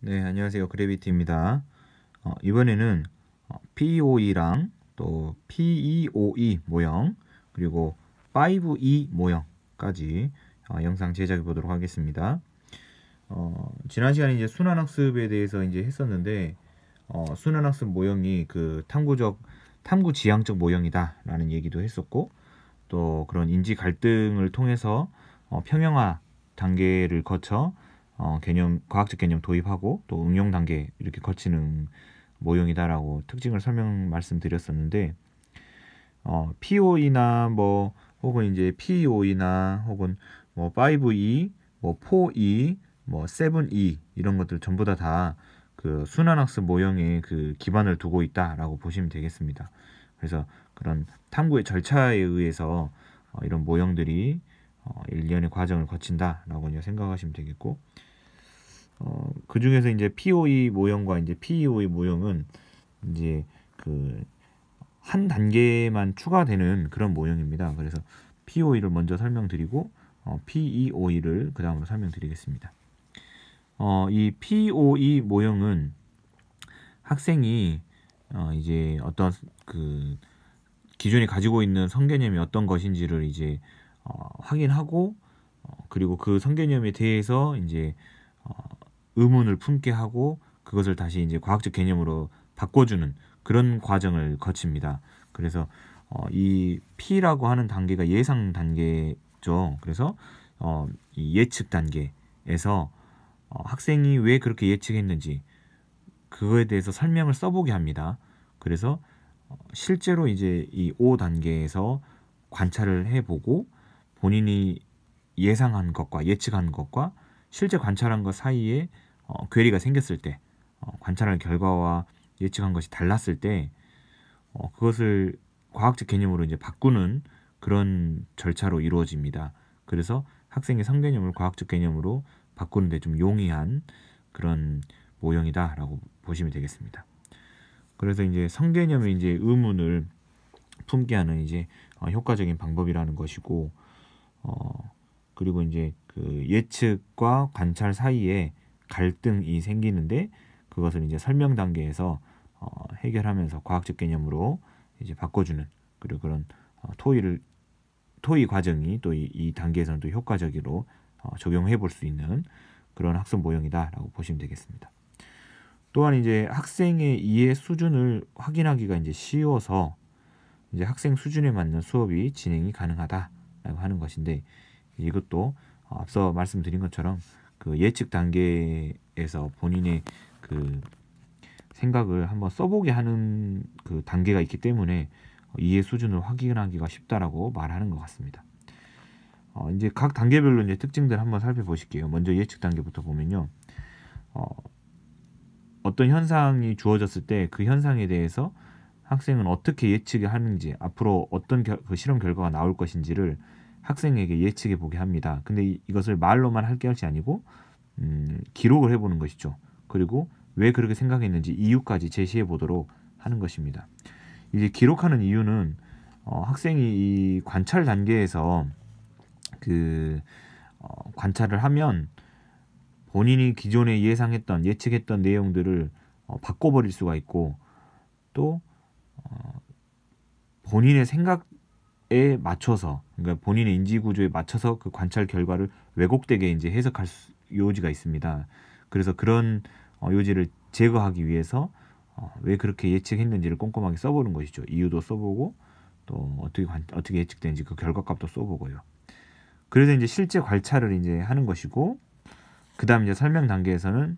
네, 안녕하세요. 그래비티입니다. 이번에는 POE랑 또 PEOE 모형 그리고 5E 모형까지 영상 제작해 보도록 하겠습니다. 지난 시간에 이제 순환학습에 대해서 이제 했었는데 순환학습 모형이 그 탐구 지향적 모형이다라는 얘기도 했었고, 또 그런 인지 갈등을 통해서 평형화 단계를 거쳐 과학적 개념 도입하고 또 응용 단계 이렇게 거치는 모형이다라고 특징을 말씀드렸었는데, POE나 뭐 혹은 이제 PEOE나 혹은 뭐 5E, 뭐 4E, 뭐 7E 이런 것들 전부 다 그 순환학습 모형에 그 기반을 두고 있다라고 보시면 되겠습니다. 그래서 그런 탐구의 절차에 의해서 이런 모형들이 일련의 과정을 거친다라고 이제 생각하시면 되겠고, 그 중에서 이제 POE 모형과 이제 PEOE 모형은 이제 그 한 단계만 추가되는 그런 모형입니다. 그래서 POE를 먼저 설명드리고 PEOE를 그 다음으로 설명드리겠습니다. 이 POE 모형은 학생이 이제 어떤 그 기존에 가지고 있는 성개념이 어떤 것인지를 이제 확인하고, 그리고 그 성개념에 대해서 이제 의문을 품게 하고 그것을 다시 이제 과학적 개념으로 바꿔주는 그런 과정을 거칩니다. 그래서 이 P라고 하는 단계가 예상 단계죠. 그래서 이 예측 단계에서 학생이 왜 그렇게 예측했는지 그거에 대해서 설명을 써보게 합니다. 그래서 실제로 이제 이 5단계에서 관찰을 해보고 본인이 예상한 것과 예측한 것과 실제 관찰한 것 사이에 괴리가 생겼을 때, 관찰한 결과와 예측한 것이 달랐을 때 그것을 과학적 개념으로 이제 바꾸는 그런 절차로 이루어집니다. 그래서 학생의 성개념을 과학적 개념으로 바꾸는데 좀 용이한 그런 모형이다라고 보시면 되겠습니다. 그래서 이제 성개념의 이제 의문을 품게 하는 이제 효과적인 방법이라는 것이고, 그리고 이제 그 예측과 관찰 사이에 갈등이 생기는데 그것을 이제 설명 단계에서 해결하면서 과학적 개념으로 이제 바꿔주는, 그리고 그런 토의 과정이 또 이 단계에서는 또 효과적으로 적용해 볼 수 있는 그런 학습 모형이다라고 보시면 되겠습니다. 또한 이제 학생의 이해 수준을 확인하기가 이제 쉬워서 이제 학생 수준에 맞는 수업이 진행이 가능하다라고 하는 것인데, 이것도 앞서 말씀드린 것처럼 그 예측 단계에서 본인의 그 생각을 한번 써보게 하는 그 단계가 있기 때문에 이해 수준을 확인하기가 쉽다라고 말하는 것 같습니다. 이제 각 단계별로 이제 특징들 한번 살펴보실게요. 먼저 예측 단계부터 보면요, 어떤 현상이 주어졌을 때 그 현상에 대해서 학생은 어떻게 예측을 하는지, 앞으로 어떤 그 실험 결과가 나올 것인지를 학생에게 예측해 보게 합니다. 근데 이것을 말로만 할 것이 아니고 기록을 해보는 것이죠. 그리고 왜 그렇게 생각했는지 이유까지 제시해 보도록 하는 것입니다. 이제 기록하는 이유는 학생이 이 관찰 단계에서 그 관찰을 하면 본인이 기존에 예측했던 내용들을 바꿔버릴 수가 있고, 또 본인의 생각에 맞춰서, 그러니까 본인의 인지 구조에 맞춰서 그 관찰 결과를 왜곡되게 이제 해석할 요지가 있습니다. 그래서 그런 요지를 제거하기 위해서 왜 그렇게 예측했는지를 꼼꼼하게 써보는 것이죠. 이유도 써보고 또 어떻게 예측되는지 그 결과값도 써보고요. 그래서 이제 실제 관찰을 이제 하는 것이고, 그 다음 이제 설명 단계에서는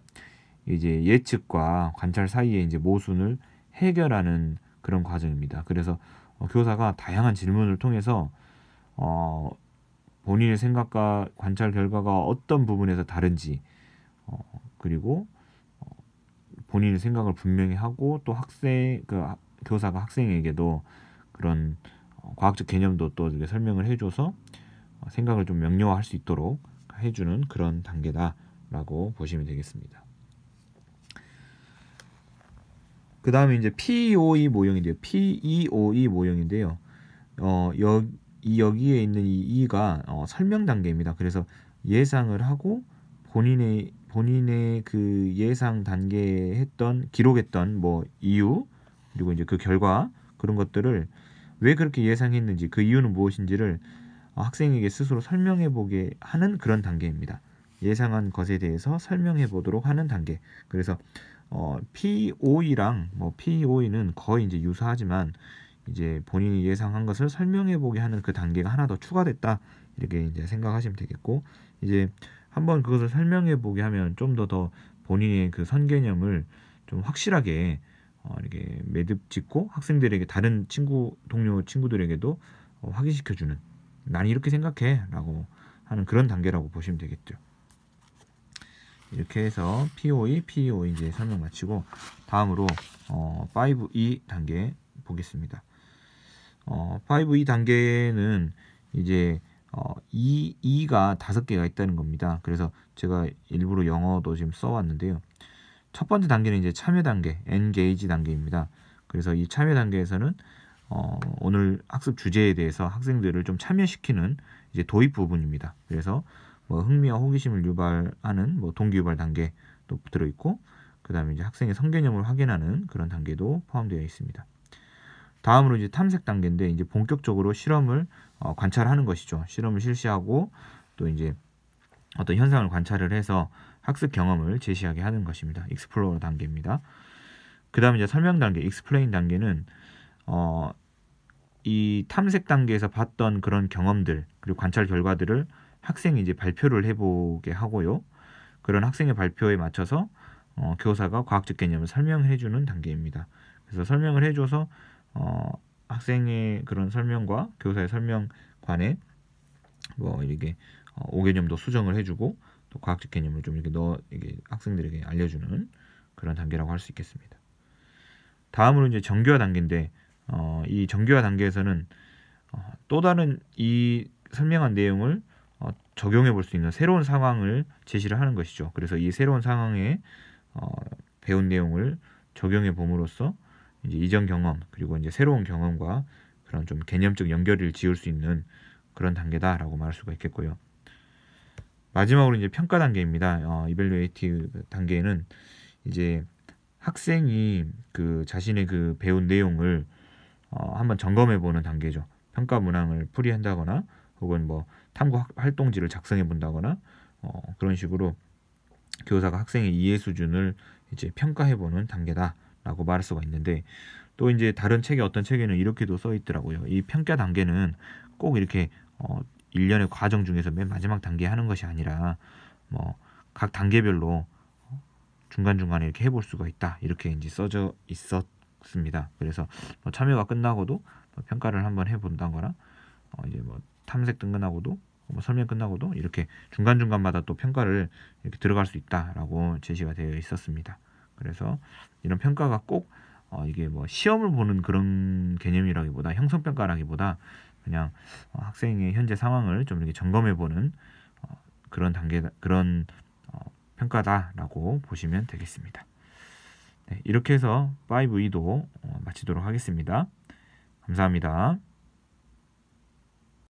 이제 예측과 관찰 사이에 이제 모순을 해결하는 그런 과정입니다. 그래서 교사가 다양한 질문을 통해서 본인의 생각과 관찰 결과가 어떤 부분에서 다른지, 그리고 본인의 생각을 분명히 하고, 또 교사가 학생에게도 그런 과학적 개념도 또 이렇게 설명을 해줘서 생각을 좀 명료화할 수 있도록 해주는 그런 단계다라고 보시면 되겠습니다. 그 다음에 이제 PEOE 모형인데요. PEOE 모형인데요. 여기에 있는 이 E가 설명 단계입니다. 그래서 예상을 하고 본인이 본인의 그 예상 단계에 했던 기록했던 뭐 이유 그리고 이제 그 결과 그런 것들을 왜 그렇게 예상했는지 그 이유는 무엇인지를 학생에게 스스로 설명해 보게 하는 그런 단계입니다. 예상한 것에 대해서 설명해 보도록 하는 단계. 그래서 POE랑 뭐 POE는 거의 이제 유사하지만 이제 본인이 예상한 것을 설명해 보게 하는 그 단계가 하나 더 추가됐다. 이렇게 이제 생각하시면 되겠고 이제 한번 그것을 설명해 보게 하면 좀 더 본인의 그 선개념을 좀 확실하게 이렇게 매듭 짓고 학생들에게 다른 동료 친구들에게도 확인시켜주는 난 이렇게 생각해 라고 하는 그런 단계라고 보시면 되겠죠. 이렇게 해서 POE, PEO 이제 설명 마치고 다음으로 5E 단계 보겠습니다. 5E 단계는 이제 E가 5개가 있다는 겁니다. 그래서 제가 일부러 영어도 지금 써왔는데요. 첫 번째 단계는 이제 참여 단계, engage 단계입니다. 그래서 이 참여 단계에서는 오늘 학습 주제에 대해서 학생들을 좀 참여시키는 이제 도입 부분입니다. 그래서 뭐 흥미와 호기심을 유발하는 뭐 동기 유발 단계도 들어있고 그 다음에 이제 학생의 선개념을 확인하는 그런 단계도 포함되어 있습니다. 다음으로 이제 탐색 단계인데 이제 본격적으로 실험을 관찰하는 것이죠. 실험을 실시하고 또 이제 어떤 현상을 관찰을 해서 학습 경험을 제시하게 하는 것입니다. 익스플로러 단계입니다. 그 다음에 이제 설명 단계, 익스플레인 단계는 이 탐색 단계에서 봤던 그런 경험들 그리고 관찰 결과들을 학생이 이제 발표를 해보게 하고요. 그런 학생의 발표에 맞춰서 교사가 과학적 개념을 설명해주는 단계입니다. 그래서 설명을 해줘서 학생의 그런 설명과 교사의 설명 간에 뭐 이렇게 오개념도 수정을 해주고 또 과학적 개념을 좀 이게 학생들에게 알려주는 그런 단계라고 할 수 있겠습니다. 다음으로 이제 정교화 단계인데 이 정교화 단계에서는 또 다른 이 설명한 내용을 적용해 볼 수 있는 새로운 상황을 제시를 하는 것이죠. 그래서 이 새로운 상황에 배운 내용을 적용해 봄으로써 이제 이전 경험 그리고 이제 새로운 경험과 그런 좀 개념적 연결을 지을 수 있는 그런 단계다라고 말할 수가 있겠고요. 마지막으로 이제 평가 단계입니다. 이밸류에이티브 단계는 이제 학생이 그 자신의 그 배운 내용을 한번 점검해 보는 단계죠. 평가 문항을 풀이한다거나 혹은 뭐 탐구 활동지를 작성해 본다거나 그런 식으로 교사가 학생의 이해 수준을 이제 평가해 보는 단계다라고 말할 수가 있는데 또 이제 다른 책에 어떤 책에는 이렇게도 써 있더라고요. 이 평가 단계는 꼭 이렇게 일련의 과정 중에서 맨 마지막 단계에 하는 것이 아니라 뭐 각 단계별로 중간중간에 이렇게 해볼 수가 있다. 이렇게 이제 써져 있었습니다. 그래서 뭐 참여가 끝나고도 평가를 한번 해본다거나 이제 뭐 탐색등 끝나고도 뭐 설명 끝나고도 이렇게 중간중간마다 또 평가를 이렇게 들어갈 수 있다라고 제시가 되어 있었습니다. 그래서 이런 평가가 꼭 이게 뭐 시험을 보는 그런 개념이라기보다 형성평가라기보다 그냥 학생의 현재 상황을 좀 이렇게 점검해보는 그런 단계, 그런 평가다라고 보시면 되겠습니다. 네, 이렇게 해서 5E도 마치도록 하겠습니다. 감사합니다.